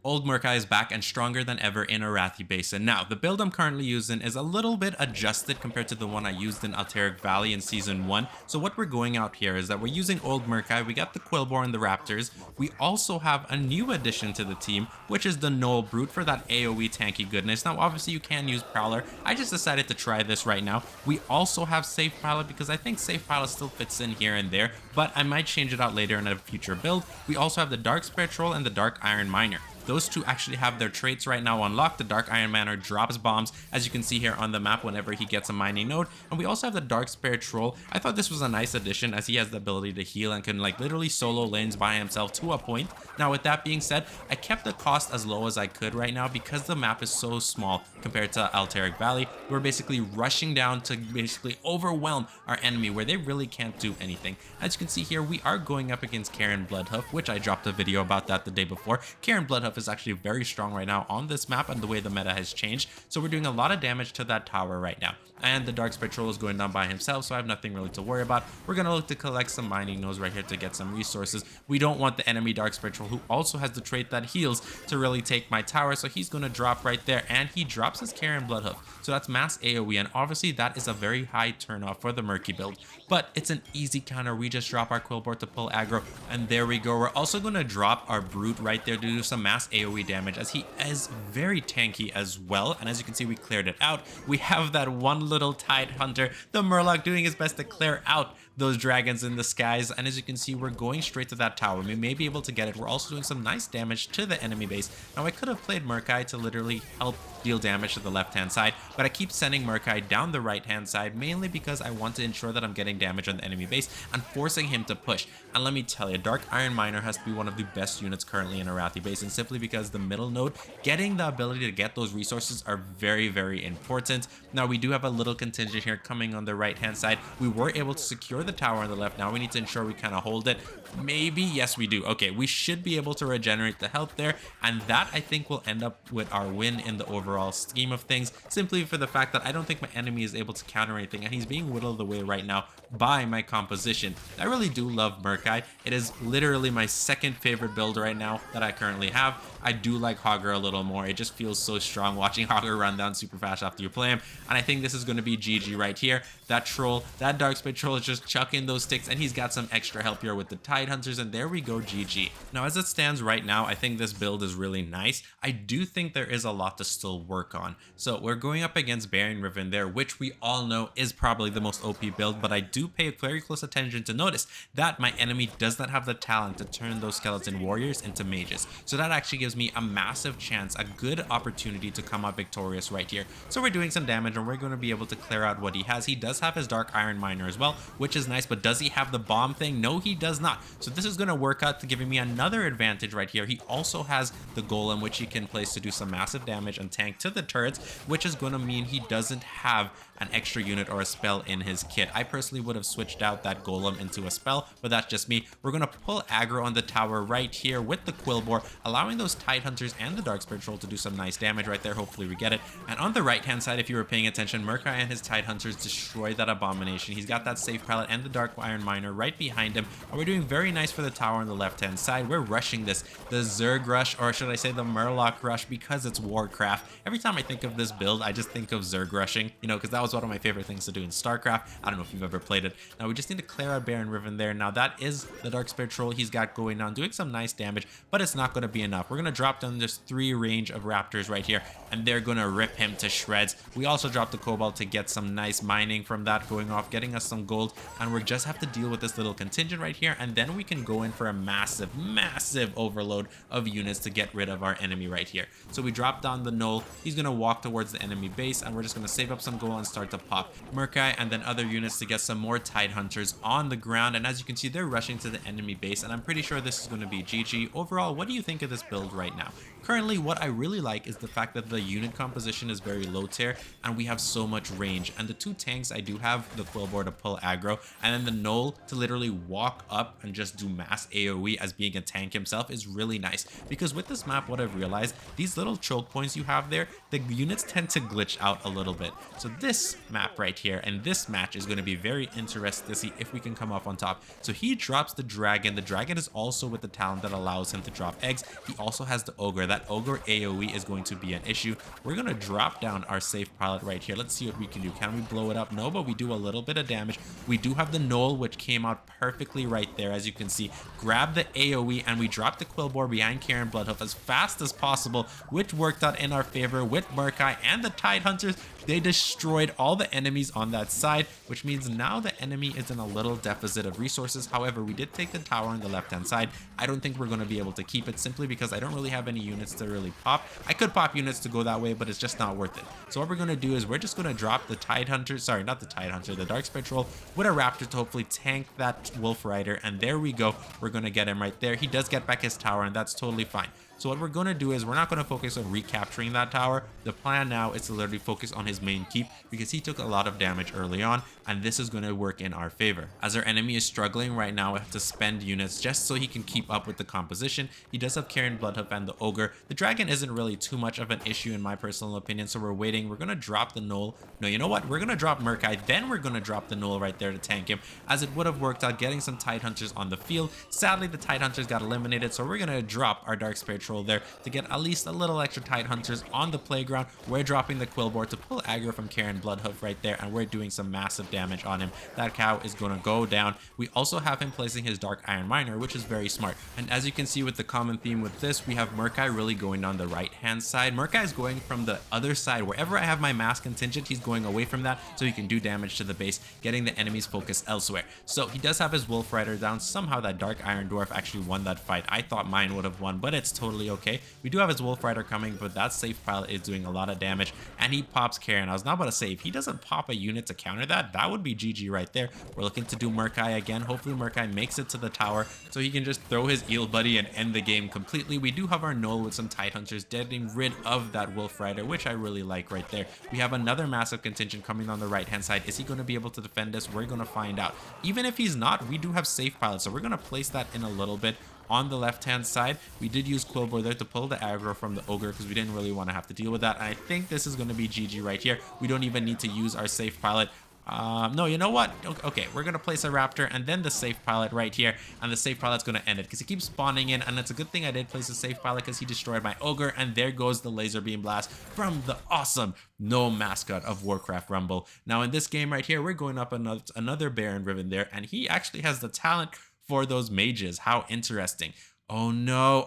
Old Murk-Eye is back and stronger than ever in Arathi Basin. Now, the build I'm currently using is a little bit adjusted compared to the one I used in Alteric Valley in Season 1. So what we're going out here is that we're using Old Murk-Eye, we got the Quillboar and the Raptors. We also have a new addition to the team, which is the Gnoll Brute for that AoE tanky goodness. Now, obviously you can use Prowler. I just decided to try this right now. We also have Safe Pilot because I think Safe Pilot still fits in here and there, but I might change it out later in a future build. We also have the Dark Spirit Troll and the Dark Iron Miner. Those two actually have their traits right now unlocked. The Dark Iron Miner drops bombs, as you can see here on the map, whenever he gets a mining node. And we also have the Dark Spirit Troll. I thought this was a nice addition, as he has the ability to heal and can like literally solo lanes by himself to a point. Now, with that being said, I kept the cost as low as I could right now because the map is so small compared to Alteric Valley. We're basically rushing down to basically overwhelm our enemy where they really can't do anything. As you can see here, we are going up against Karen Bloodhoof, which I dropped a video about that the day before. Karen Bloodhoof is actually very strong right now on this map and the way the meta has changed. So we're doing a lot of damage to that tower right now. And the Dark Spirit Troll is going down by himself, so I have nothing really to worry about. We're going to look to collect some mining nodes right here to get some resources. We don't want the enemy Dark Spirit Troll, who also has the trait that heals, to really take my tower, so he's going to drop right there, and he drops his Karen Bloodhoof. So that's mass AoE, and obviously that is a very high turnoff for the Murky build. But it's an easy counter. We just drop our Quillboar to pull aggro, and there we go. We're also going to drop our Brute right there to do some mass AoE damage, as he is very tanky as well. And as you can see, we cleared it out. We have that one little Tide Hunter, the Murloc, doing his best to clear out those dragons in the skies. And as you can see, we're going straight to that tower. We may be able to get it. We're also doing some nice damage to the enemy base. Now, I could have played Murk-Eye to literally help deal damage to the left-hand side, but I keep sending Murk-Eye down the right-hand side, mainly because I want to ensure that I'm getting damage on the enemy base and forcing him to push. And let me tell you, Dark Iron Miner has to be one of the best units currently in Arathi Basin, simply because the middle node, getting the ability to get those resources are very, very important. Now, we do have a little contingent here coming on the right-hand side. We were able to secure the tower on the left. Now we need to ensure we kind of hold it. Maybe, yes, we do. Okay, we should be able to regenerate the health there, and that I think will end up with our win in the overall scheme of things, simply for the fact that I don't think my enemy is able to counter anything, and he's being whittled away right now by my composition. I really do love Murk-Eye. It is literally my second favorite build right now that I currently have. I do like Hogger a little more. It just feels so strong watching Hogger run down super fast after you play him, and I think this is going to be GG right here. That troll, that Dark Spirit Troll, is just chucking those sticks, and he's got some extra help here with the Tide Hunters, and there we go, GG. Now, as it stands right now, I think this build is really nice. I do think there is a lot to still work on. So we're going up against Baron Riven there, which we all know is probably the most OP build, but I do pay very close attention to notice that my enemy does not have the talent to turn those skeleton warriors into mages. So that actually gives me a massive chance, a good opportunity to come out victorious right here. So we're doing some damage, and we're going to be able to clear out what he has. He does have his Dark Iron Miner as well, which is nice, but does he have the bomb thing? No, he does not. So this is going to work out to giving me another advantage right here. He also has the Golem, which he can place to do some massive damage and tank to the turrets, which is going to mean he doesn't have an extra unit or a spell in his kit. I personally would have switched out that Golem into a spell, but that's just me. We're going to pull aggro on the tower right here with the Quillboar, allowing those Tide Hunters and the Dark Spirit Troll to do some nice damage right there. Hopefully we get it. And on the right hand side, if you were paying attention, Murk-Eye and his Tide Hunters destroy that abomination. He's got that Safe Pilot and the Dark Iron Miner right behind him, and we're doing very nice for the tower on the left hand side. We're rushing this, the Zerg Rush, or should I say the Murloc Rush, because it's Warcraft. Every time I think of this build, I just think of Zerg rushing, you know, because that was one of my favorite things to do in StarCraft. I don't know if you've ever played it. Now we just need to clear out Baron Riven there. Now that is the Dark Spirit Troll he's got going on, doing some nice damage, but it's not going to be enough. We're going to drop down this 3 range of Raptors right here, and they're going to rip him to shreds. We also dropped the Cobalt to get some nice mining from that going off, getting us some gold, and we just have to deal with this little contingent right here, and then we can go in for a massive, massive overload of units to get rid of our enemy right here. So we drop down the Gnoll. He's going to walk towards the enemy base, and we're just going to save up some gold and start to pop Murk-Eye and then other units to get some more Tide Hunters on the ground. And as you can see, they're rushing to the enemy base, and I'm pretty sure this is going to be GG. Overall, what do you think of this build right now? Currently, what I really like is the fact that the unit composition is very low tier, and we have so much range. And the 2 tanks, I do have the Quillboar to pull aggro, and then the Gnoll to literally walk up and just do mass AoE as being a tank himself is really nice, because with this map what I've realized, these little choke points you have there, the units tend to glitch out a little bit. So this map right here and this match is going to be very interesting to see if we can come off on top. So he drops the dragon. The dragon is also with the talent that allows him to drop eggs. He also has the ogre. That ogre AoE is going to be an issue. We're going to drop down our safe pilot right here. Let's see what we can do. Can we blow it up? No, but we do a little bit of damage. We do have the Gnoll, which came out perfectly right there, as you can see. Grab the AoE, and we drop the Quillboar behind Karen Bloodhoof as fast as possible, which worked out in our favor with Murk-Eye and the Tide Hunters. They destroyed all the enemies on that side, which means now the enemy is in a little deficit of resources. However, we did take the tower on the left-hand side. I don't think we're going to be able to keep it simply because I don't really have any units to really pop. I could pop units to go that way, but it's just not worth it. So what we're going to do is we're just going to drop the Tide Hunter, sorry, not the Tide Hunter, the Dark Spectral with a Raptor to hopefully tank that Wolf Rider. And there we go. We're going to get him right there. He does get back his tower, and that's totally fine. So what we're going to do is we're not going to focus on recapturing that tower. The plan now is to literally focus on his main keep because he took a lot of damage early on, and this is going to work in our favor. As our enemy is struggling right now to spend units just so he can keep up with the composition, he does have Karen Bloodhoof and the Ogre. The Dragon isn't really too much of an issue in my personal opinion, so we're waiting. We're going to drop the Gnoll. No, you know what? We're going to drop Murk-Eye, then we're going to drop the Gnoll right there to tank him, as it would have worked out getting some Tide Hunters on the field. Sadly, the Tide Hunters got eliminated, so we're going to drop our Dark Spirit Troll there to get at least a little extra Tide Hunters on the playground. We're dropping the Quillboar to pull aggro from Karen Bloodhoof right there, and we're doing some massive damage on him. That cow is going to go down. We also have him placing his Dark Iron Miner, which is very smart. And as you can see with the common theme with this, we have Murk-Eye really going down the right-hand side. Murk-Eye is going from the other side. Wherever I have my mass contingent, he's going away from that so he can do damage to the base, getting the enemy's focus elsewhere. So he does have his Wolf Rider down. Somehow that Dark Iron Dwarf actually won that fight. I thought mine would have won, but it's totally okay. We do have his Wolf Rider coming, but that safe pilot is doing a lot of damage, and he pops Karen. I was not about to say, if he doesn't pop a unit to counter that, that would be GG right there. We're looking to do Murk-Eye again. Hopefully Murk-Eye makes it to the tower so he can just throw his eel buddy and end the game completely. We do have our Gnoll with some Tide Hunters getting rid of that Wolf Rider, which I really like right there. We have another massive contingent coming on the right hand side. Is he going to be able to defend us? We're going to find out. Even if he's not, we do have safe pilot, so we're going to place that in a little bit. On the left hand side, we did use Quillboar there to pull the aggro from the Ogre because we didn't really want to have to deal with that. And I think this is going to be GG right here. We don't even need to use our safe pilot. No, you know what? Okay, we're going to place a Raptor and then the safe pilot right here, and the safe pilot's going to end it because he keeps spawning in, and it's a good thing I did place a safe pilot because he destroyed my Ogre, and there goes the laser beam blast from the awesome gnome mascot of Warcraft Rumble. Now in this game right here, we're going up another Baron Riven there, and he actually has the talent for those mages. How interesting. Oh no.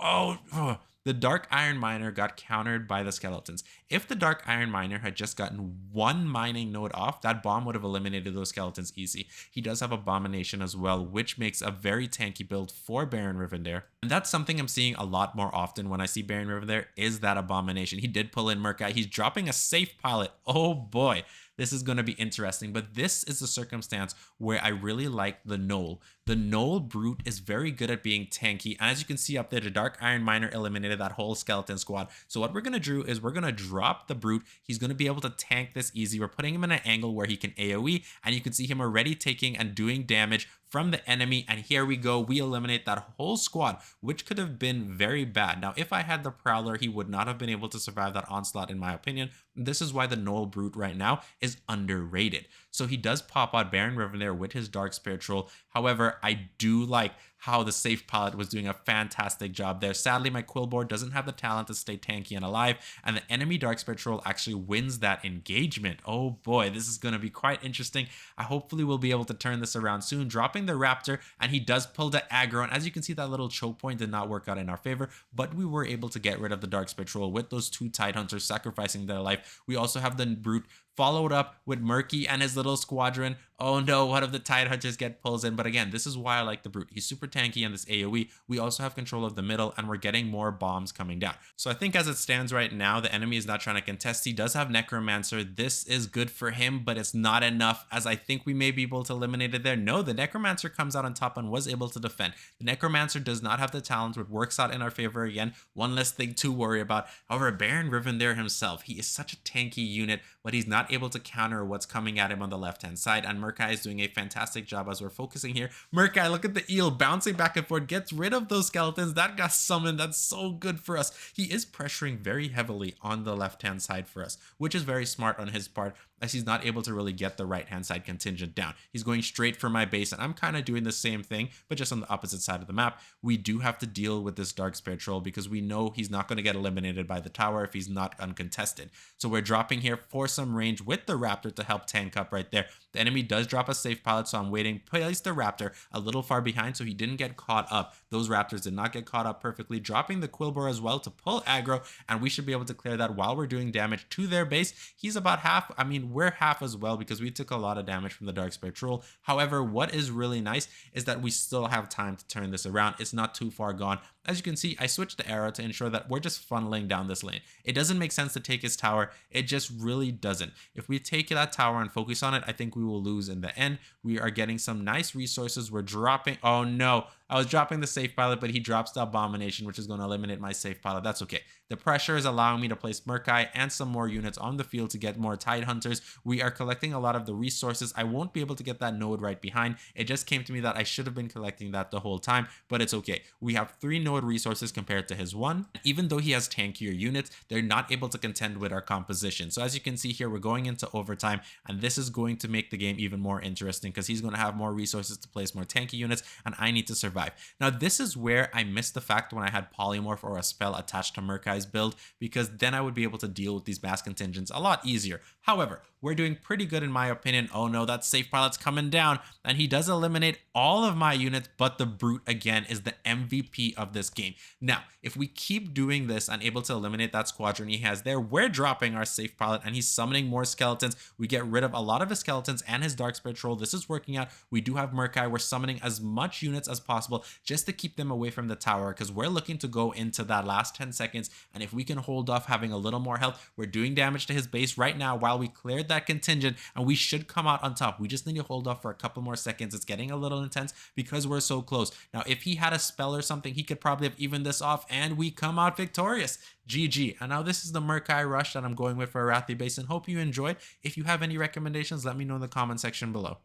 Oh. The Dark Iron Miner got countered by the skeletons. If the Dark Iron Miner had just gotten one mining node off, that bomb would have eliminated those skeletons easy. He does have Abomination as well, which makes a very tanky build for Baron Rivendare. And that's something I'm seeing a lot more often when I see Baron Rivendare, is that Abomination. He did pull in Murk-Eye. He's dropping a safe pilot. Oh boy. This is going to be interesting, but this is the circumstance where I really like the Gnoll. The Gnoll Brute is very good at being tanky, and as you can see up there, the Dark Iron Miner eliminated that whole skeleton squad. So what we're going to do is we're going to drop the Brute. He's going to be able to tank this easy. We're putting him in an angle where he can AoE, and you can see him already taking and doing damage from the enemy, and here we go. We eliminate that whole squad, which could have been very bad. Now, if I had the Prowler, he would not have been able to survive that onslaught, in my opinion. This is why the Gnoll Brute right now is underrated. So he does pop out Baron Rivendare with his Dark Spirit Troll. However, I do like how the safe pilot was doing a fantastic job there. Sadly, my Quillboar doesn't have the talent to stay tanky and alive, and the enemy Dark Spirit Troll actually wins that engagement. Oh boy, this is going to be quite interesting. I hopefully will be able to turn this around soon, dropping the Raptor, and he does pull the aggro, and as you can see, that little choke point did not work out in our favor, but we were able to get rid of the Dark Spirit Troll with those two Tide Hunters sacrificing their life. We also have the Brute followed up with Murky and his little squadron. Oh no, one of the Tide Hunters get pulls in, but again, this is why I like the Brute. He's super tanky in this AoE. We also have control of the middle, and we're getting more bombs coming down. So I think as it stands right now, the enemy is not trying to contest. He does have Necromancer. This is good for him, but it's not enough, as I think we may be able to eliminate it there. No, the Necromancer comes out on top and was able to defend. The Necromancer does not have the talent, which works out in our favor again. One less thing to worry about. However, Baron Rivendare himself, he is such a tanky unit, but he's not not able to counter what's coming at him on the left-hand side, and Murk-Eye is doing a fantastic job as we're focusing here. Murk-Eye, look at the eel bouncing back and forth, gets rid of those skeletons. That got summoned. That's so good for us. He is pressuring very heavily on the left-hand side for us, which is very smart on his part, as he's not able to really get the right-hand side contingent down. He's going straight for my base, and I'm kind of doing the same thing, but just on the opposite side of the map. We do have to deal with this Dark Spirit Troll because we know he's not going to get eliminated by the tower if he's not uncontested. So we're dropping here for some range with the Raptor to help tank up right there. The enemy does drop a safe pilot, so I'm waiting. Place the Raptor a little far behind so he didn't get caught up. Those Raptors did not get caught up perfectly, dropping the Quillbore as well to pull aggro, and we should be able to clear that while we're doing damage to their base. He's about half. I mean, we're half as well because we took a lot of damage from the Dark Spirit Troll. However, what is really nice is that we still have time to turn this around. It's not too far gone. As you can see, I switched the arrow to ensure that we're just funneling down this lane. It doesn't make sense to take his tower. It just really doesn't. If we take that tower and focus on it, I think we will lose in the end. We are getting some nice resources. We're dropping. Oh no, I was dropping the safe pilot, but he drops the abomination, which is going to eliminate my safe pilot. That's okay. The pressure is allowing me to place Murk-Eye and some more units on the field to get more Tide Hunters. We are collecting a lot of the resources. I won't be able to get that node right behind. It just came to me that I should have been collecting that the whole time, but it's okay. We have 3 node resources compared to his 1. Even though he has tankier units, they're not able to contend with our composition. So as you can see here, we're going into overtime, and this is going to make the game even more interesting because he's going to have more resources to place more tanky units, and I need to survive. Now, this is where I missed the fact when I had Polymorph or a spell attached to Murk-Eye's build, because then I would be able to deal with these mass contingents a lot easier. However, we're doing pretty good in my opinion. Oh no, that safe pilot's coming down, and he does eliminate all of my units, but the Brute again is the MVP of this game. Now, if we keep doing this and able to eliminate that squadron he has there, we're dropping our safe pilot and he's summoning more skeletons. We get rid of a lot of his skeletons and his Dark Spirit Troll. This is working out. We do have Murk-Eye. We're summoning as much units as possible just to keep them away from the tower because we're looking to go into that last 10 seconds, and if we can hold off having a little more health, we're doing damage to his base right now while we cleared that contingent, and we should come out on top. We just need to hold off for a couple more seconds. It's getting a little intense because we're so close. Now, if he had a spell or something, he could probably have evened this off, and we come out victorious. GG. And now this is the Murk-Eye Rush that I'm going with for Arathi Basin. Hope you enjoyed. If you have any recommendations, let me know in the comment section below.